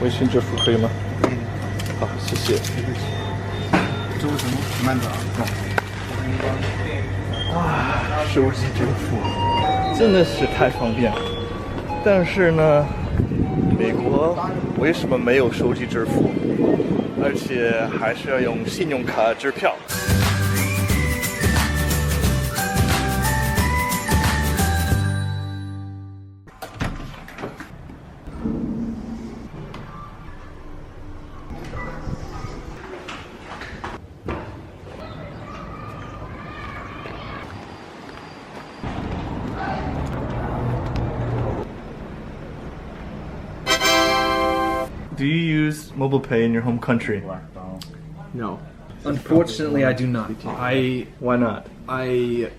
微信支付可以吗？好，谢谢。这为什么慢点啊，手机支付真的是太方便了。但是呢，美国为什么没有手机支付，而且还是要用信用卡支票？Do you use mobile pay in your home country? No. Unfortunately, I do not. Why not? I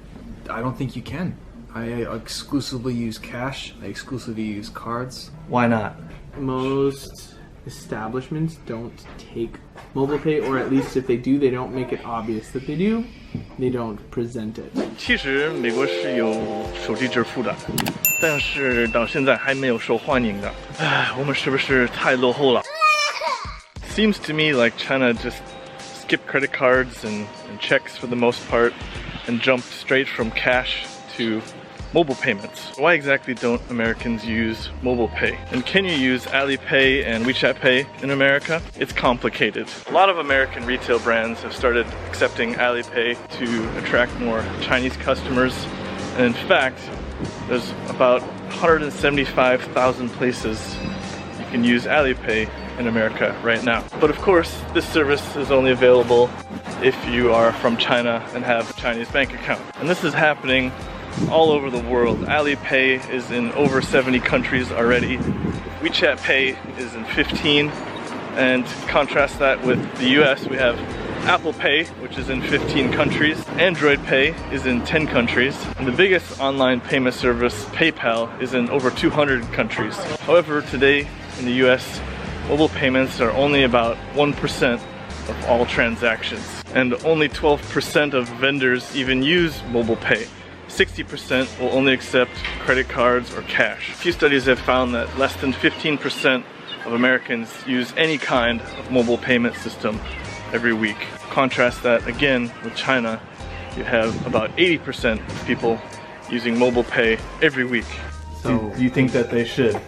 don't think you can. I exclusively use cash. I exclusively use cards. Why not? Most establishments don't take mobile pay, or at least if they do, they don't make it obvious that they do. They don't present it. 其实美国是有手机支付的，但是到现在还没有受欢迎的。唉，我们是不是太落后了？ Seems to me like China just skipped credit cards and checks for the most part and jumped straight from cash to mobile payments. Why exactly don't Americans use mobile pay? And can you use Alipay and WeChat Pay in America? It's complicated. A lot of American retail brands have started accepting Alipay to attract more Chinese customers. And in fact, there's about 175,000 places you can use Alipay in America right now. But of course, this service is only available if you are from China and have a Chinese bank account. And this is happening all over the world. Alipay is in over 70 countries already. WeChat Pay is in 15. And contrast that with the US, we have Apple Pay, which is in 15 countries. Android Pay is in 10 countries. And the biggest online payment service, PayPal, is in over 200 countries. However, today in the US, mobile payments are only about 1% of all transactions. And only 12% of vendors even use mobile pay. 60% will only accept credit cards or cash. A few studies have found that less than 15% of Americans use any kind of mobile payment system every week. Contrast that again with China, you have about 80% of people using mobile pay every week. So do you think that they should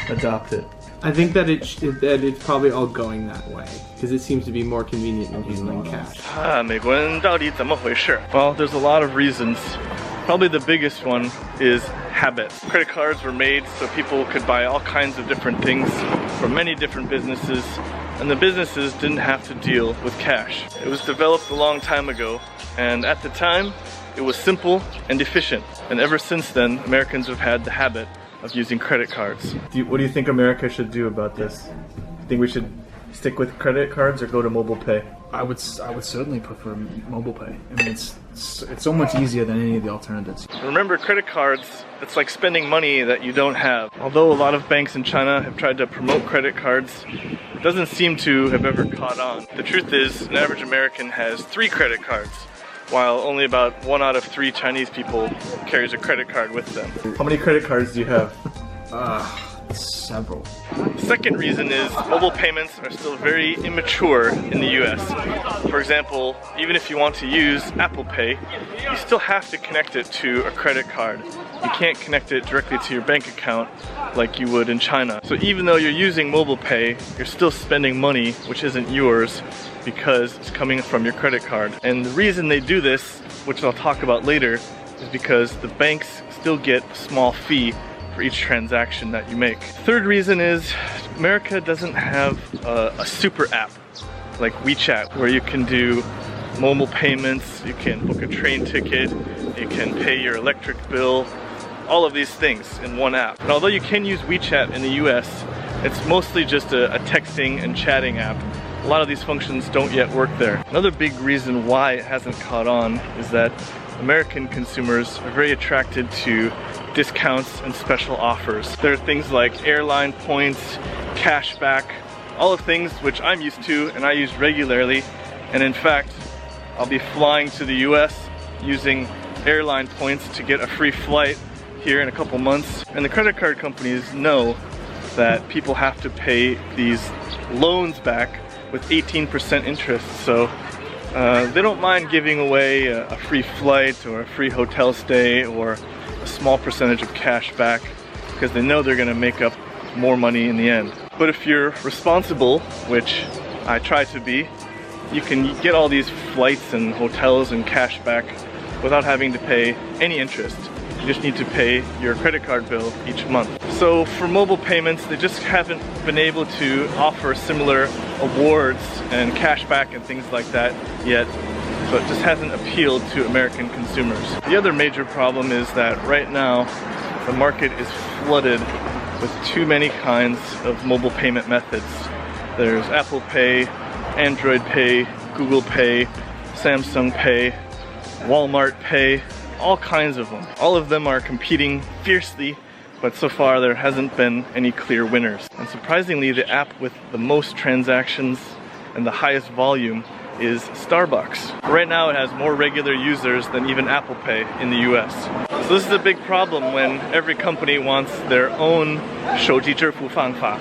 adopt it? I think that it's probably all going that way because it seems to be more convenient than handling cash. 美国人到底怎么回事? Well, there's a lot of reasons. Probably the biggest one is habit. Credit cards were made so people could buy all kinds of different things from many different businesses, and the businesses didn't have to deal with cash. It was developed a long time ago, and at the time, it was simple and efficient. And ever since then, Americans have had the habit of using credit cards. What do you think America should do about this? You think we should stick with credit cards or go to mobile pay? I would certainly prefer mobile pay. I mean, it's so much easier than any of the alternatives. Remember, credit cards, it's like spending money that you don't have. Although a lot of banks in China have tried to promote credit cards, it doesn't seem to have ever caught on. The truth is, an average American has 3 credit cards, while only about 1 out of 3 Chinese people carries a credit card with them. How many credit cards do you have? Several. Second reason is mobile payments are still very immature in the US. For example, even if you want to use Apple Pay, you still have to connect it to a credit card. You can't connect it directly to your bank account like you would in China. So even though you're using mobile pay, you're still spending money which isn't yours because it's coming from your credit card. And the reason they do this, which I'll talk about later, is because the banks still get a small fee for each transaction that you make. Third reason is America doesn't have a super app like WeChat where you can do mobile payments, you can book a train ticket, you can pay your electric bill, all of these things in one app. And although you can use WeChat in the US, it's mostly just a texting and chatting app. A lot of these functions don't yet work there. Another big reason why it hasn't caught on is that American consumers are very attracted to discounts and special offers. There are things like airline points, cashback, all of things which I'm used to and I use regularly. And in fact, I'll be flying to the US using airline points to get a free flight here in a couple months. And the credit card companies know that people have to pay these loans back with 18% interest. So they don't mind giving away a free flight or a free hotel stay or a small percentage of cash back because they know they're going to make up more money in the end. But if you're responsible, which I try to be, you can get all these flights and hotels and cash back without having to pay any interest. You just need to pay your credit card bill each month. So for mobile payments, they just haven't been able to offer similar awards and cashback and things like that yet. So it just hasn't appealed to American consumers. The other major problem is that right now the market is flooded with too many kinds of mobile payment methods. There's Apple Pay, Android Pay, Google Pay, Samsung Pay, Walmart Pay, all kinds of them. All of them are competing fiercely, but so far there hasn't been any clear winners. And surprisingly, the app with the most transactions and the highest volume is Starbucks. Right now it has more regular users than even Apple Pay in the US. So this is a big problem when every company wants their own 手机支付方法,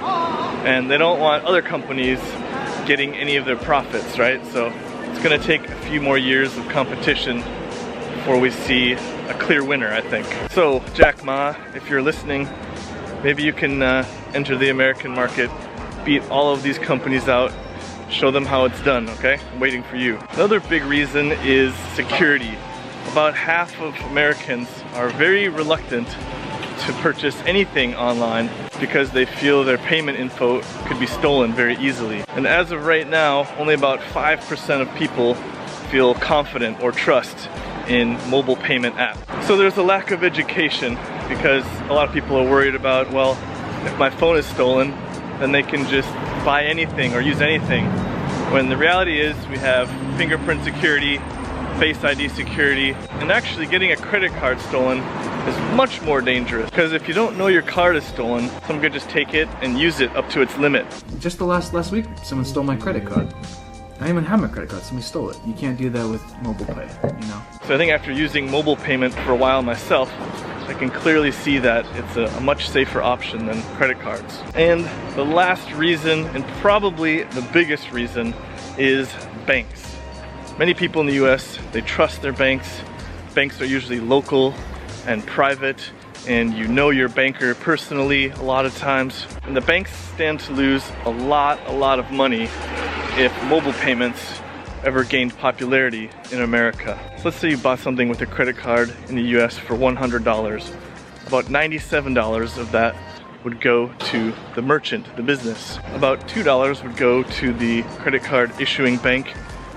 and they don't want other companies getting any of their profits, right? So it's gonna take a few more years of competition before we see a clear winner, I think. So Jack Ma, if you're listening, maybe you can enter the American market, beat all of these companies out, show them how it's done, okay? I'm waiting for you. Another big reason is security. About half of Americans are very reluctant to purchase anything online because they feel their payment info could be stolen very easily. And as of right now, only about 5% of people feel confident or trust in mobile payment apps. So there's a lack of education because a lot of people are worried about, well, if my phone is stolen, then they can just buy anything or use anything. When the reality is we have fingerprint security, Face ID security, and actually getting a credit card stolen is much more dangerous because if you don't know your card is stolen, someone could just take it and use it up to its limit. Just the last week, someone stole my credit card. I didn't even have my credit card, somebody stole it. You can't do that with mobile pay, you know? So I think after using mobile payment for a while myself, I can clearly see that it's a much safer option than credit cards. And the last reason, and probably the biggest reason, is banks. Many people in the US, they trust their banks. Banks are usually local and private, and you know your banker personally a lot of times. And the banks stand to lose a lot of money if mobile payments ever gained popularity in America. So let's say you bought something with a credit card in the US for $100. About $97 of that would go to the merchant, the business. About $2 would go to the credit card issuing bank,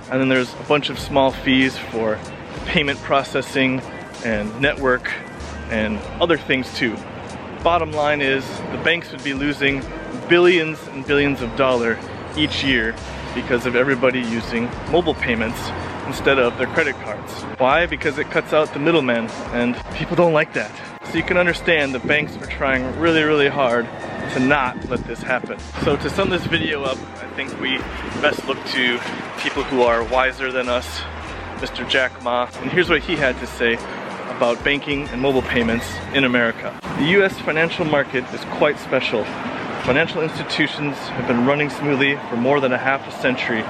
and then there's a bunch of small fees for payment processing and network and other things too. Bottom line is the banks would be losing billions and billions of dollars each year because of everybody using mobile payments instead of their credit cards. Why? Because it cuts out the middleman, and people don't like that. So you can understand the banks are trying really hard to not let this happen. So to sum this video up, I think we best look to people who are wiser than us, Mr. Jack Ma, and here's what he had to say about banking and mobile payments in America. The US financial market is quite special. Financial institutions have been running smoothly for more than a half a century.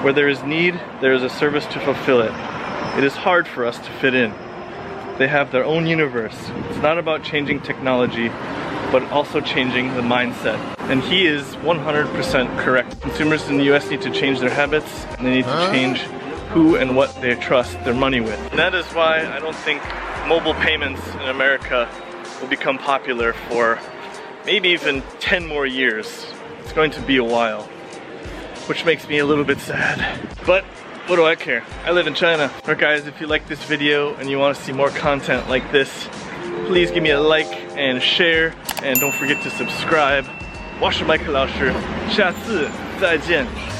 Where there is need, there is a service to fulfill it. It is hard for us to fit in. They have their own universe. It's not about changing technology, but also changing the mindset. And he is 100% correct. Consumers in the US need to change their habits, and they need to change who and what they trust their money with. And that is why I don't think mobile payments in America will become popular for maybe even 10 more years. It's going to be a while, which makes me a little bit sad. But what do I care? I live in China. Alright guys, if you like this video and you want to see more content like this, please give me a like and share, and don't forget to subscribe. 我是麦克老师，下次再见。